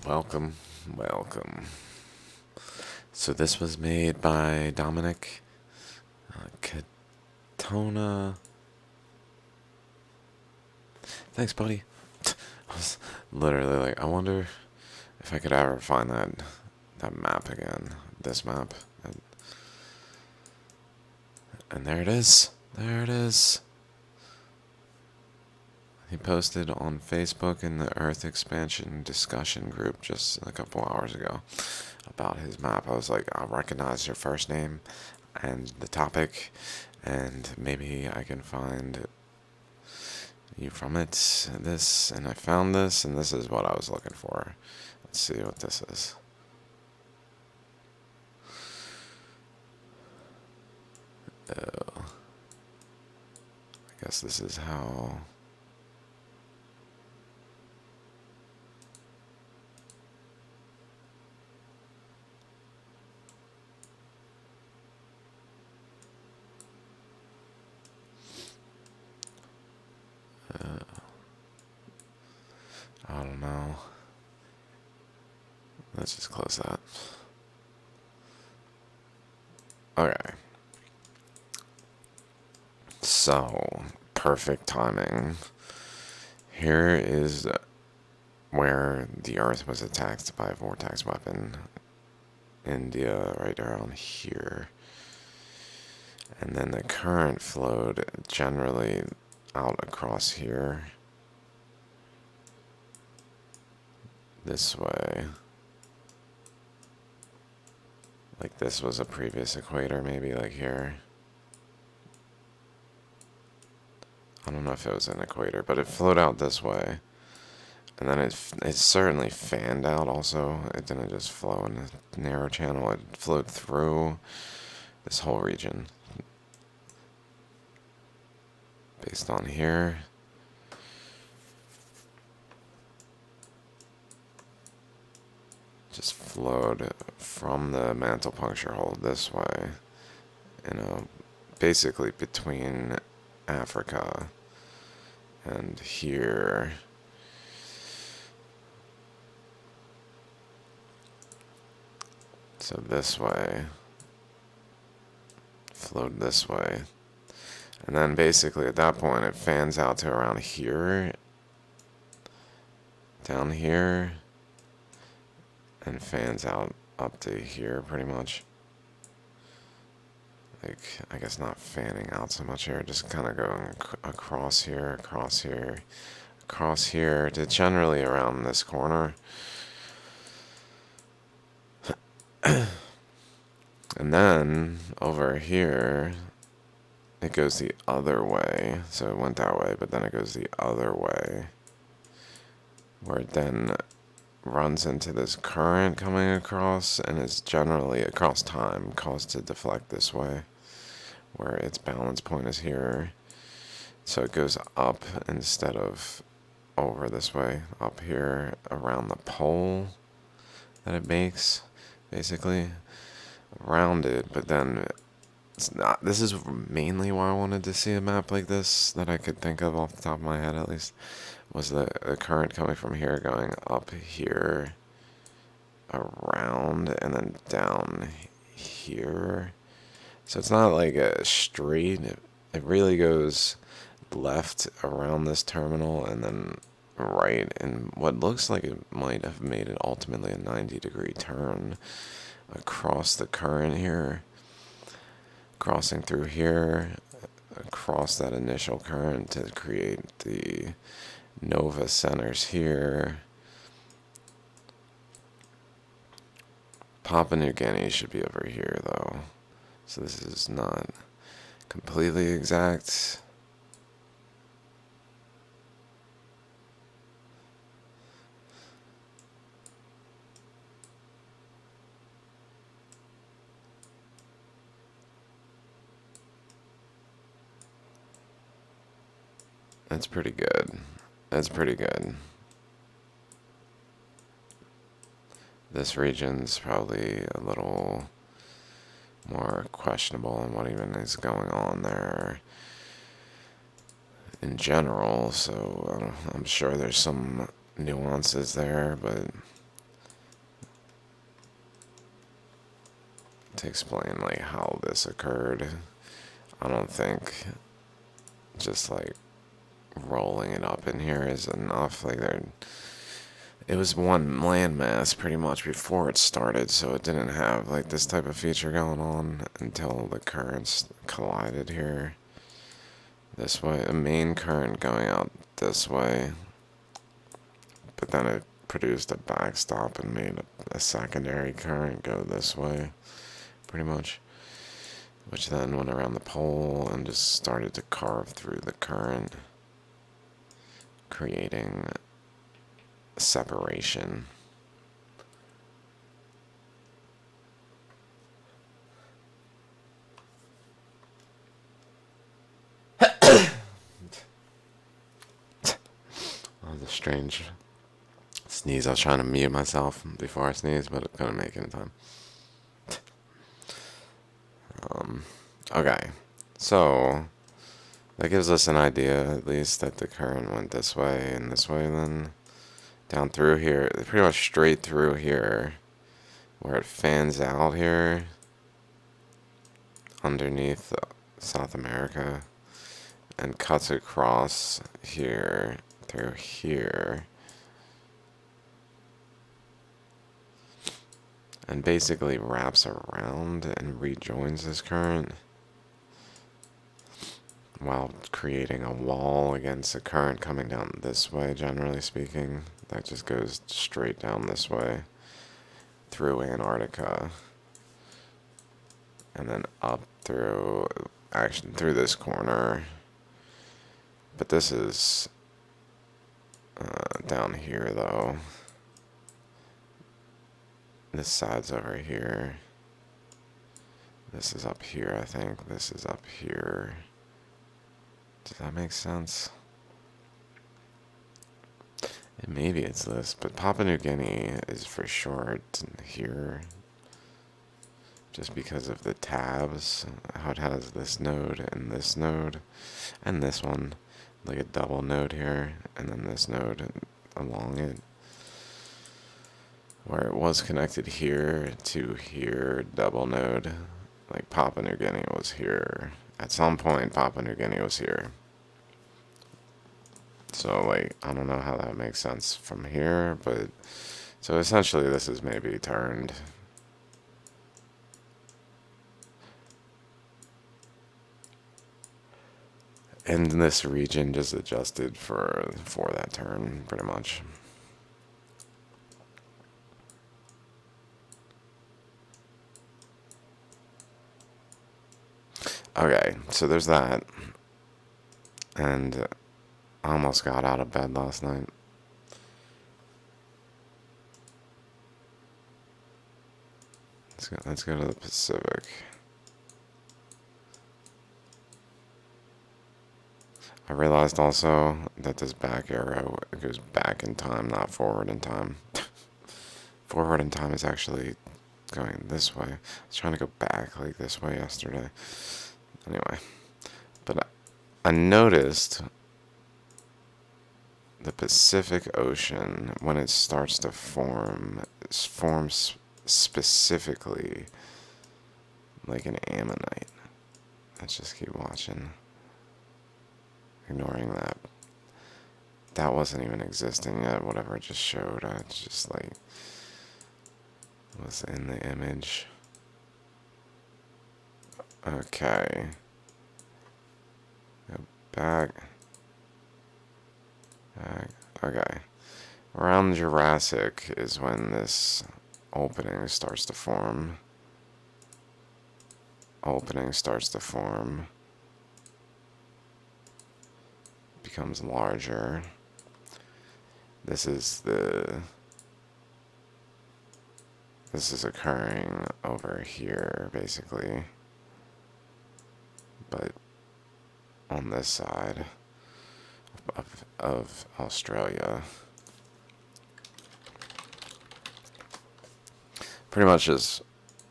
Welcome, welcome. So this was made by Dominic Katona. Thanks, buddy. I was literally like, I wonder if I could ever find that map again. This map. And there it is. There it is. He posted on Facebook in the Earth Expansion discussion group just a couple hours ago about his map. I was like, I recognize your first name and the topic, and maybe I can find you from it. This, and I found this, and this is what I was looking for. Let's see what this is. Oh, I guess this is how. I don't know. Let's just close that. Okay. So, perfect timing. Here is where the Earth was attacked by a vortex weapon. India, right around here. And then the current flowed generally out across here. This way. Like this was a previous equator, maybe like here. I don't know if it was an equator, but it flowed out this way. And then it certainly fanned out also. It didn't just flow in a narrow channel. It flowed through this whole region. Based on here. Just flowed from the mantle puncture hole this way. Basically between Africa and here. So this way, flowed this way. And then basically at that point it fans out to around here, down here, and fans out up to here pretty much. Like, I guess not fanning out so much here, just kind of going across here, across here, across here, to generally around this corner. And then, over here, it goes the other way. So it went that way, but then it goes the other way. Where it then runs into this current coming across, and is generally, across time, caused to deflect this way. Where its balance point is here. So it goes up instead of over this way, up here, around the pole that it makes, basically. Around it, but then it's not. This is mainly why I wanted to see a map like this that I could think of off the top of my head, at least, was the current coming from here going up here, around, and then down here. So it's not like a straight. It really goes left around this terminal and then right, and what looks like it might have made it ultimately a 90-degree turn across the current here, crossing through here, across that initial current to create the nova centers here. Papua New Guinea should be over here though, so this is not completely exact. That's pretty good. That's pretty good. This region's probably a little more questionable on what even is going on there in general, so I'm sure there's some nuances there, but to explain like how this occurred. I don't think just like rolling it up in here is enough. Like it was one landmass pretty much before it started, so it didn't have like this type of feature going on until the currents collided here. This way, a main current going out this way, but then it produced a backstop and made a secondary current go this way, pretty much, which then went around the pole and just started to carve through the current, creating separation. Oh, the strange sneeze. I was trying to mute myself before I sneezed, but I couldn't make it in time. Okay, so that gives us an idea, at least, that the current went this way and this way, then down through here, pretty much straight through here, where it fans out here underneath South America and cuts across here through here and basically wraps around and rejoins this current while creating a wall against the current coming down this way, generally speaking. That just goes straight down this way through Antarctica and then up through, actually through this corner. But this is down here though. This side's over here. This is up here, I think. This is up here. Does that make sense? And maybe it's this, but Papua New Guinea is for sure here. Just because of the tabs, how it has this node and this one, like a double node here, and then this node along it. Where it was connected here to here, double node, like Papua New Guinea was here. At some point, Papua New Guinea was here. So, like, I don't know how that makes sense from here, but, so essentially this is maybe turned. And this region just adjusted for that turn, pretty much. Okay, so there's that. And I almost got out of bed last night. Let's go to the Pacific. I realized also that this back arrow goes back in time, not forward in time. Forward in time is actually going this way. I was trying to go back like this way yesterday. Anyway, but I noticed the Pacific Ocean, when it starts to form, it forms specifically like an ammonite. Let's just keep watching. Ignoring that. That wasn't even existing yet, whatever it just showed. It's just like was in the image. Okay. Go back. Okay. Around Jurassic is when this opening starts to form. Becomes larger. This is occurring over here, basically. But on this side of Australia. Pretty much just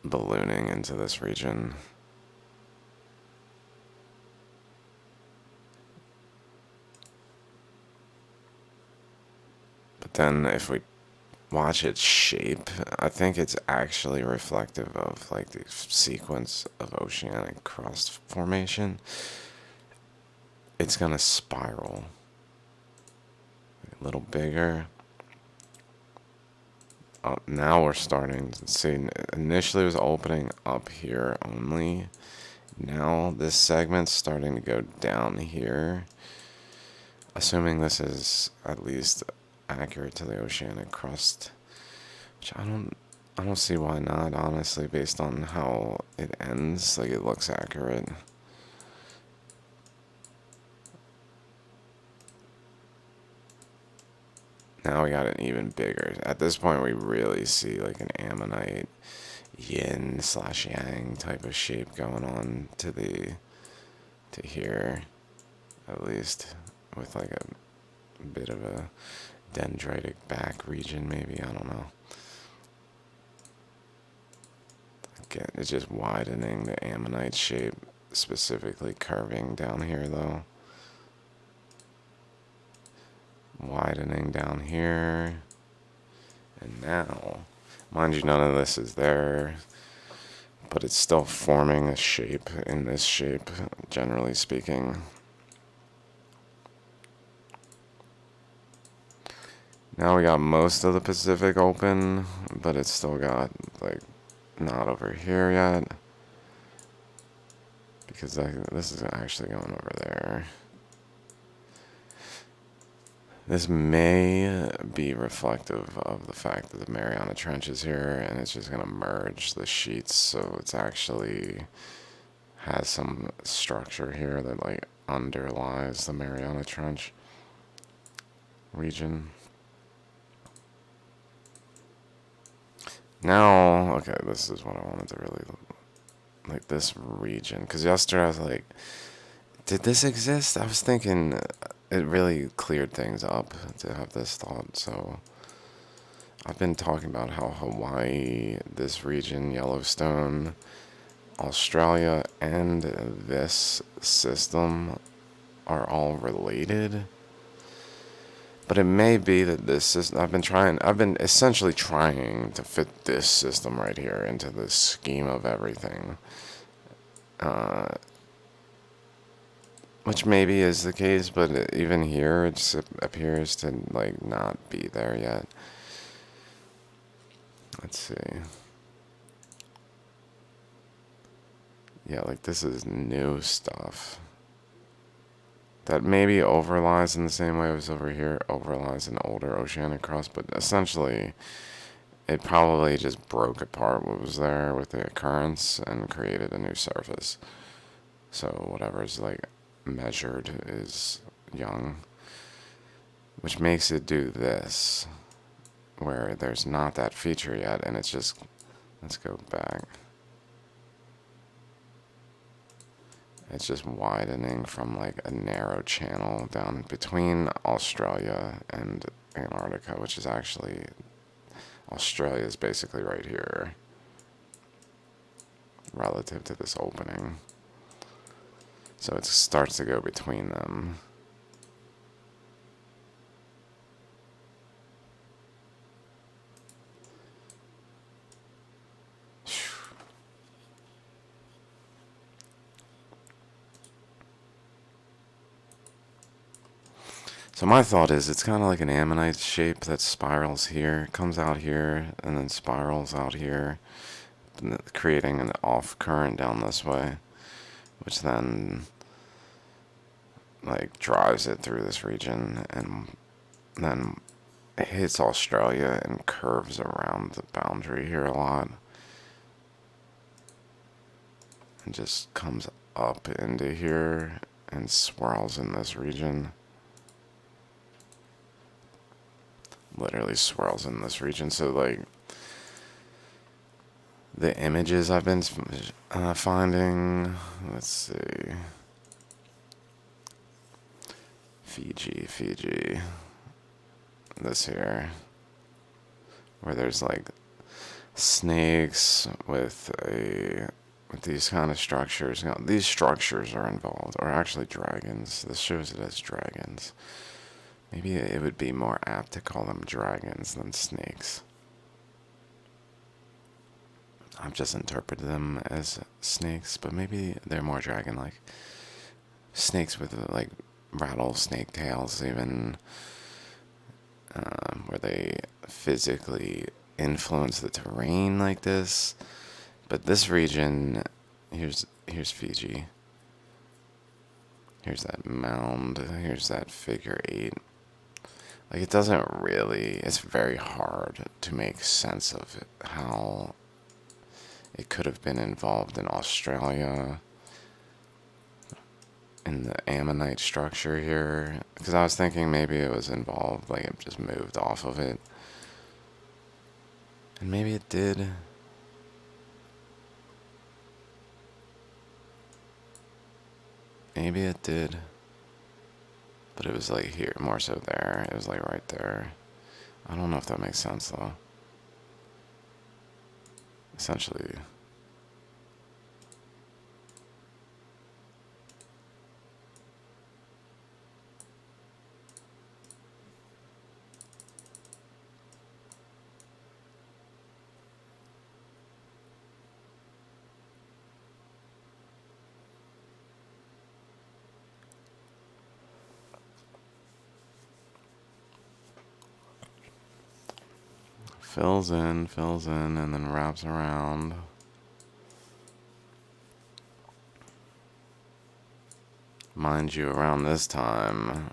ballooning into this region. But then if we watch its shape, I think it's actually reflective of like the sequence of oceanic crust formation. It's gonna spiral a little bigger. Now we're starting to see. Initially, it was opening up here only. Now this segment's starting to go down here. Assuming this is at least accurate to the oceanic crust, which I don't see why not, honestly, based on how it ends. Like, it looks accurate. Now we got it even bigger. At this point, we really see like an ammonite yin slash yang type of shape going on to here, at least, with like a bit of a dendritic back region, maybe. I don't know. Again, it's just widening the ammonite shape, specifically curving down here, though. Widening down here. And now, mind you, none of this is there, but it's still forming a shape in this shape, generally speaking. Now we got most of the Pacific open, but it's still got, like, not over here yet, because this is actually going over there. This may be reflective of the fact that the Mariana Trench is here, and it's just going to merge the sheets, so it's actually has some structure here that like underlies the Mariana Trench region. Now, okay, this is what I wanted to really like, this region, because yesterday I was like, did this exist? I was thinking it really cleared things up to have this thought. So I've been talking about how Hawaii, this region, Yellowstone, Australia, and this system are all related. But it may be that this system, I've been essentially trying to fit this system right here into the scheme of everything. Which maybe is the case, but even here it just appears to like not be there yet. Let's see. Yeah, like this is new stuff that maybe overlies in the same way it was over here, overlies an older oceanic crust, but essentially it probably just broke apart what was there with the occurrence and created a new surface. So whatever's like measured is young, which makes it do this, where there's not that feature yet, and it's just, let's go back. It's just widening from like a narrow channel down between Australia and Antarctica, which is actually, Australia is basically right here relative to this opening. So it starts to go between them. So my thought is it's kind of like an ammonite shape that spirals here, comes out here, and then spirals out here, creating an off current down this way, which then like drives it through this region and then it hits Australia and curves around the boundary here a lot and just comes up into here and swirls in this region. Literally swirls in this region. So like the images I've been finding, let's see, Fiji, this here, where there's like snakes with these kind of structures. You know, these structures are involved, or actually dragons. This shows it as dragons. Maybe it would be more apt to call them dragons than snakes. I've just interpreted them as snakes, but maybe they're more dragon-like. Snakes with like rattlesnake tails, even where they physically influence the terrain like this. But this region, here's Fiji. Here's that mound. Here's that figure eight. Like, it doesn't really, it's very hard to make sense of it, how it could have been involved in Australia, in the Ammonite structure here. Because I was thinking maybe it was involved, like it just moved off of it. And maybe it did. Maybe it did. But it was like here, more so there. It was like right there. I don't know if that makes sense though. Essentially, fills in, and then wraps around. Mind you, around this time,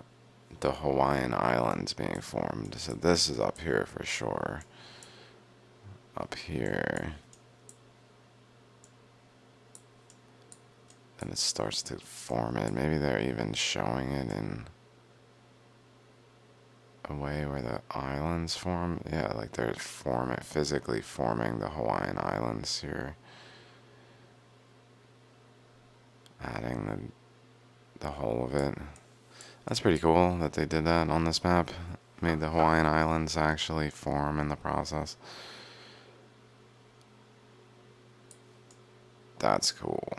the Hawaiian Islands being formed. So this is up here for sure. Up here. And it starts to form it. Maybe they're even showing it in a way where the islands form. Yeah, like they're physically forming the Hawaiian Islands here. Adding the whole of it. That's pretty cool that they did that on this map. Made the Hawaiian Islands actually form in the process. That's cool.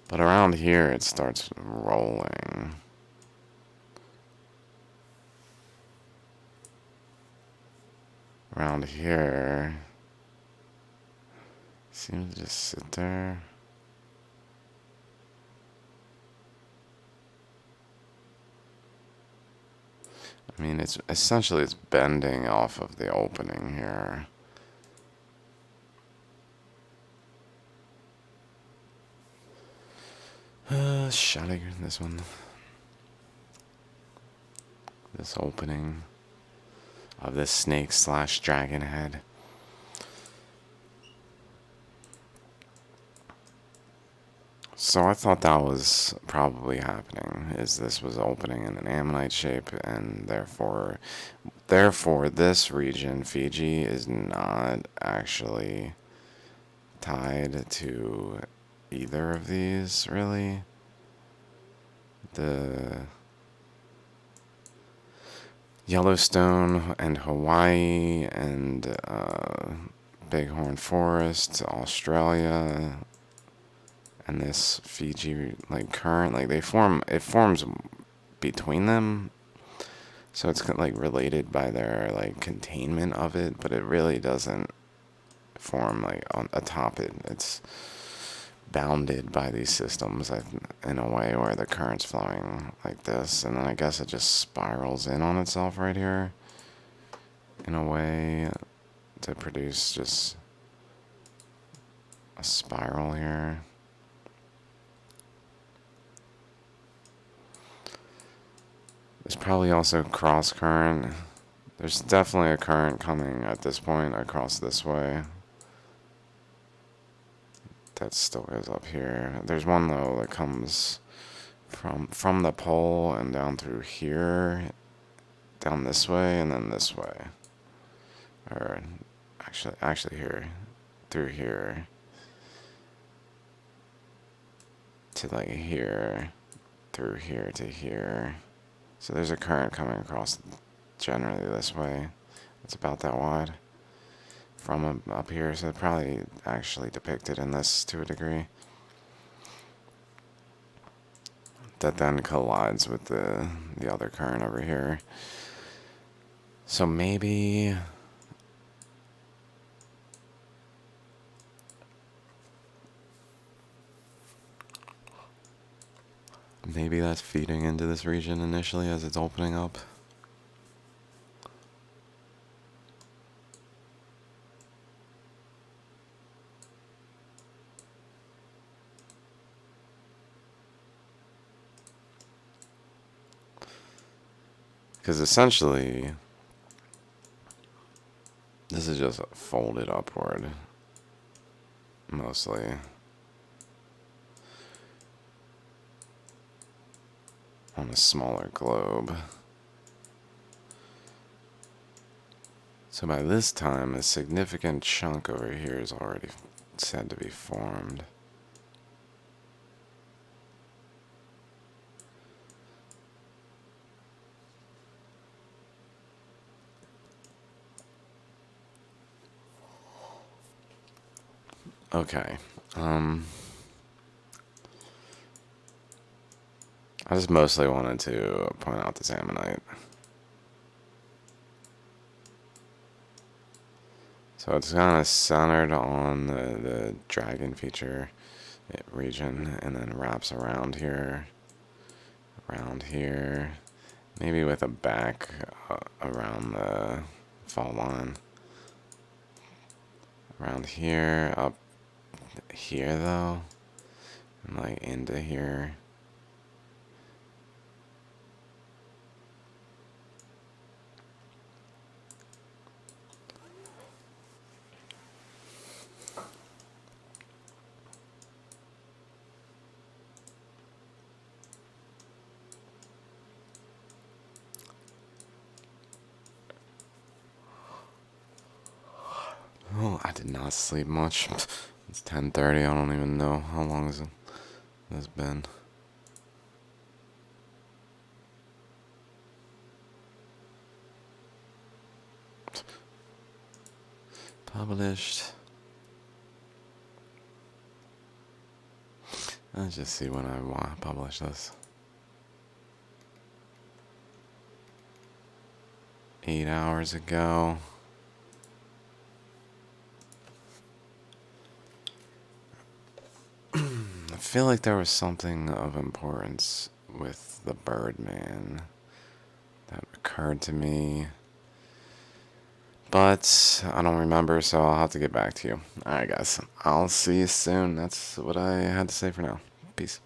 But around here it starts rolling. Around here seems to just sit there. I mean, it's essentially it's bending off of the opening here. Shutting this one. This opening of this snake / dragon head. So I thought that was probably happening, is this was opening in an ammonite shape, and therefore this region, Fiji, is not actually tied to either of these, really. The Yellowstone and Hawaii and Bighorn Forest, Australia, and this Fiji, like current, like it forms between them, so it's like related by their like containment of it, but it really doesn't form like on atop it. It's bounded by these systems in a way where the current's flowing like this, and then I guess it just spirals in on itself right here in a way to produce just a spiral here. There's probably also cross current. There's definitely a current coming at this point across this way. That still goes up here. There's one though that comes from the pole and down through here, down this way, and then this way. Or actually here, through here to like here, through here to here. So there's a current coming across generally this way. It's about that wide from up here, so it probably actually depicted in this to a degree. that then collides with the other current over here. So maybe that's feeding into this region initially as it's opening up. Because essentially, this is just folded upward, mostly. On a smaller globe. So by this time, a significant chunk over here is already said to be formed. Okay. I just mostly wanted to point out this ammonite. So it's kind of centered on the dragon feature region, and then wraps around here, maybe with a back around the fall line. Around here, up here though, and like into here. Oh, I did not sleep much. It's 10:30. I don't even know how long has this been. Published. Let's just see when I want to publish this. 8 hours ago. I feel like there was something of importance with the Birdman that occurred to me, but I don't remember, so I'll have to get back to you. Alright guys, I'll see you soon. That's what I had to say for now. Peace.